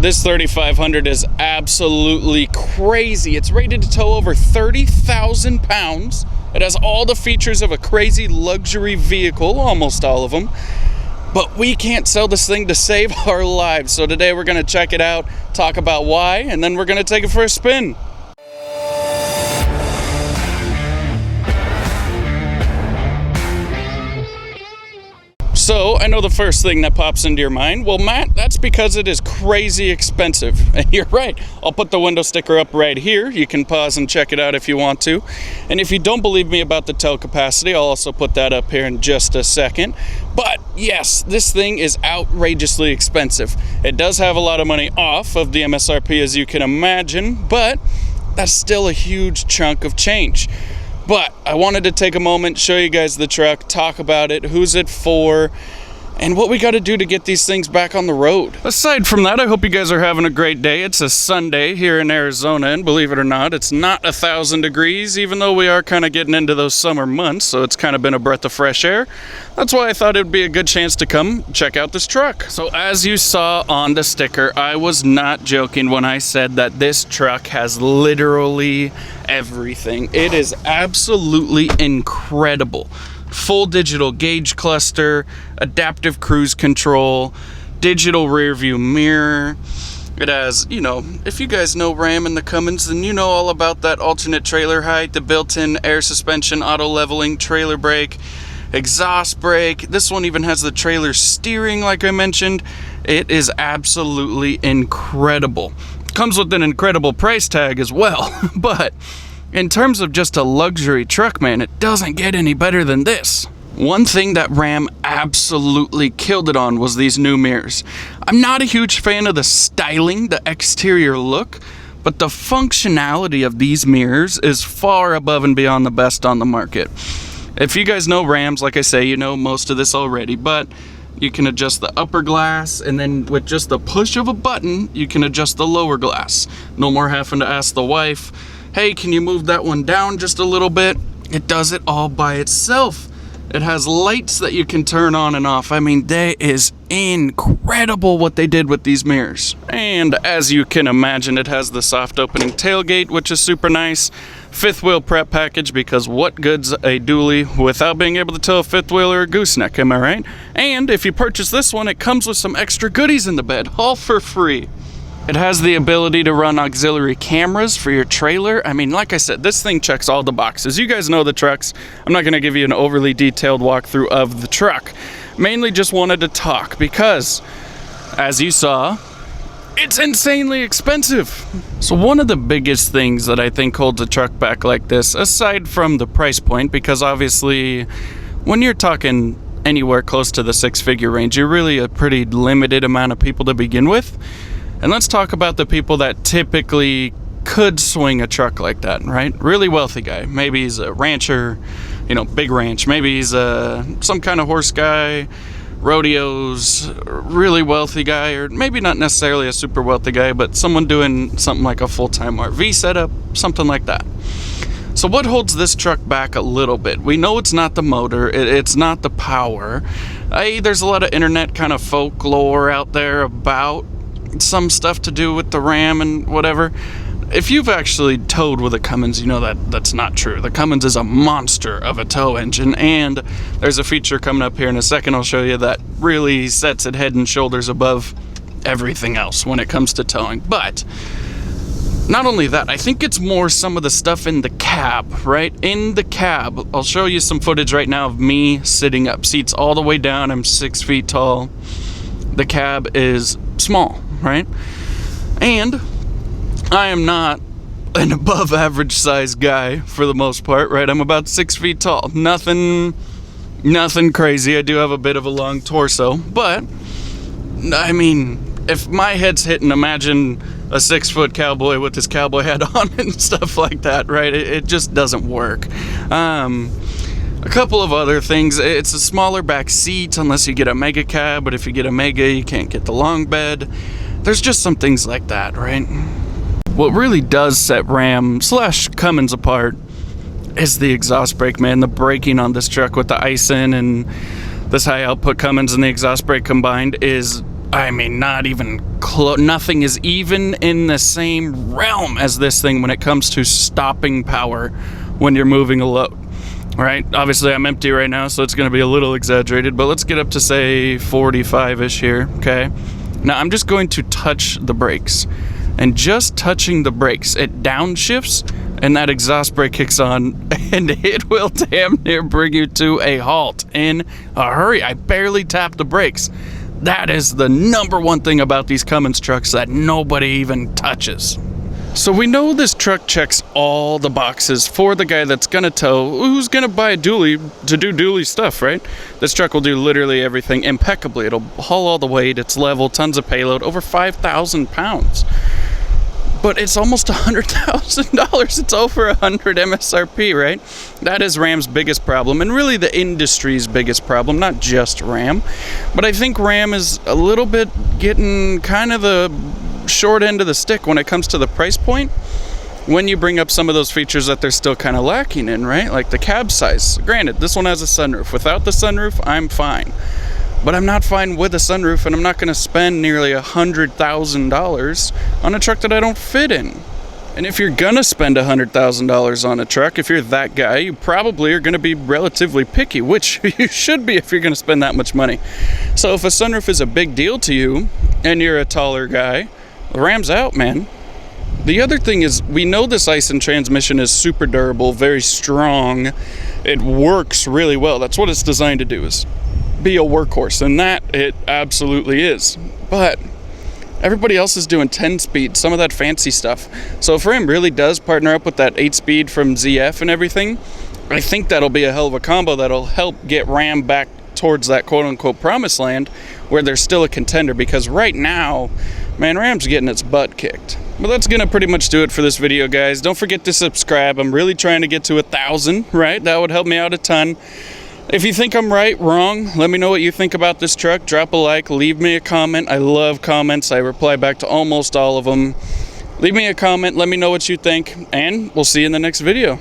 This 3500 is absolutely crazy. It's rated to tow over 30,000 pounds. It has all the features of a crazy luxury vehicle, almost all of them. But we can't sell this thing to save our lives. So today we're going to check it out, talk about why, and then we're going to take it for a spin. So, I know the first thing that pops into your mind, well, Matt, that's because it is crazy expensive. And you're right. I'll put the window sticker up right here. You can pause and check it out if you want to. And if you don't believe me about the tow capacity, I'll also put that up here in just a second. But yes, this thing is outrageously expensive. It does have a lot of money off of the MSRP, as you can imagine, but that's still a huge chunk of change. But I wanted to take a moment, show you guys the truck, talk about it, who's it for, and what we got to do to get these things back on the road. Aside from that, I hope you guys are having a great day. It's a Sunday here in Arizona, and believe it or not, it's not 1,000 degrees, even though we are kind of getting into those summer months, so it's kind of been a breath of fresh air. That's why I thought it would be a good chance to come check out this truck. So as you saw on the sticker, I was not joking when I said that this truck has literally everything. It is absolutely incredible. Full digital gauge cluster, adaptive cruise control, digital rear view mirror. It has, if you guys know Ram and the Cummins, then you know all about that alternate trailer height, the built-in air suspension, auto leveling, trailer brake, exhaust brake. This one even has the trailer steering, like I mentioned. It is absolutely incredible. Comes with an incredible price tag as well, but in terms of just a luxury truck, man, it doesn't get any better than this. One thing that Ram absolutely killed it on was these new mirrors. I'm not a huge fan of the styling, the exterior look, but the functionality of these mirrors is far above and beyond the best on the market. If you guys know Rams, like I say, you know most of this already, but you can adjust the upper glass, and then with just the push of a button, you can adjust the lower glass. No more having to ask the wife, hey, can you move that one down just a little bit? It does it all by itself. It has lights that you can turn on and off. I mean, that is incredible what they did with these mirrors. And as you can imagine, it has the soft opening tailgate, which is super nice. Fifth wheel prep package, because what good's a dually without being able to tow a fifth wheel or a gooseneck, am I right? And if you purchase this one, it comes with some extra goodies in the bed, all for free. It has the ability to run auxiliary cameras for your trailer. I mean, like I said, this thing checks all the boxes. You guys know the trucks. I'm not going to give you an overly detailed walkthrough of the truck. Mainly just wanted to talk because, as you saw, it's insanely expensive. So one of the biggest things that I think holds a truck back like this, aside from the price point, because obviously when you're talking anywhere close to the six-figure range, you're really a pretty limited amount of people to begin with. And let's talk about the people that typically could swing a truck like that, right? Really wealthy guy. Maybe he's a rancher, big ranch. Maybe he's some kind of horse guy, rodeos, really wealthy guy, or maybe not necessarily a super wealthy guy, but someone doing something like a full-time RV setup, something like that. So what holds this truck back a little bit? We know it's not the motor, it's not the power. There's a lot of internet kind of folklore out there about some stuff to do with the Ram and whatever. If you've actually towed with a Cummins, you know that that's not true. The Cummins is a monster of a tow engine, and there's a feature coming up here in a second I'll show you that really sets it head and shoulders above everything else when it comes to towing. But not only that, I think it's more some of the stuff in the cab, right? In the cab, I'll show you some footage right now of me sitting up, seats all the way down. I'm 6 feet tall. The cab is small, right? And I am not an above average size guy for the most part, right? I'm about 6 feet tall. Nothing crazy. I do have a bit of a long torso, but I mean, if my head's hitting, imagine a 6-foot cowboy with his cowboy hat on and stuff like that, right? It just doesn't work. A couple of other things. It's a smaller back seat unless you get a mega cab, but if you get a mega, you can't get the long bed. There's just some things like that, right? What really does set Ram / Cummins apart is the exhaust brake, man. The braking on this truck with the Aisin and this high output Cummins and the exhaust brake combined is I mean, not even close. Nothing is even in the same realm as this thing when it comes to stopping power when you're moving a load. Right? Obviously, I'm empty right now, so it's going to be a little exaggerated, but let's get up to, say, 45-ish here, okay? Now, I'm just going to touch the brakes. And just touching the brakes, it downshifts, and that exhaust brake kicks on, and it will damn near bring you to a halt in a hurry. I barely tapped the brakes. That is the number one thing about these Cummins trucks that nobody even touches. So we know this truck checks all the boxes for the guy that's gonna tow, who's gonna buy a dually to do dually stuff, right? This truck will do literally everything impeccably. It'll haul all the weight, it's level, tons of payload, over 5,000 pounds. But it's almost $100,000. It's over 100 MSRP, right? That is Ram's biggest problem, and really the industry's biggest problem, not just Ram. But I think Ram is a little bit getting kind of the short end of the stick when it comes to the price point, when you bring up some of those features that they're still kind of lacking in, right? Like the cab size. Granted, this one has a sunroof. Without the sunroof, I'm fine. But I'm not fine with a sunroof, and I'm not going to spend nearly $100,000 on a truck that I don't fit in. And if you're going to spend $100,000 on a truck, if you're that guy, you probably are going to be relatively picky, which you should be if you're going to spend that much money. So if a sunroof is a big deal to you, and you're a taller guy, the Ram's out, man. The other thing is, we know this Aisin transmission is super durable, very strong. It works really well. That's what it's designed to do, is be a workhorse, and that it absolutely is. But everybody else is doing 10-speed, some of that fancy stuff. So if Ram really does partner up with that 8-speed from ZF and everything, I think that'll be a hell of a combo that'll help get Ram back towards that quote-unquote promised land where they're still a contender, because right now, man, Ram's getting its butt kicked. But that's gonna pretty much do it for this video, guys. Don't forget to subscribe. I'm really trying to get to 1,000, right? That would help me out a ton. If you think I'm right, wrong, let me know what you think about this truck. Drop a like, leave me a comment. I love comments. I reply back to almost all of them. Leave me a comment, let me know what you think, and we'll see you in the next video.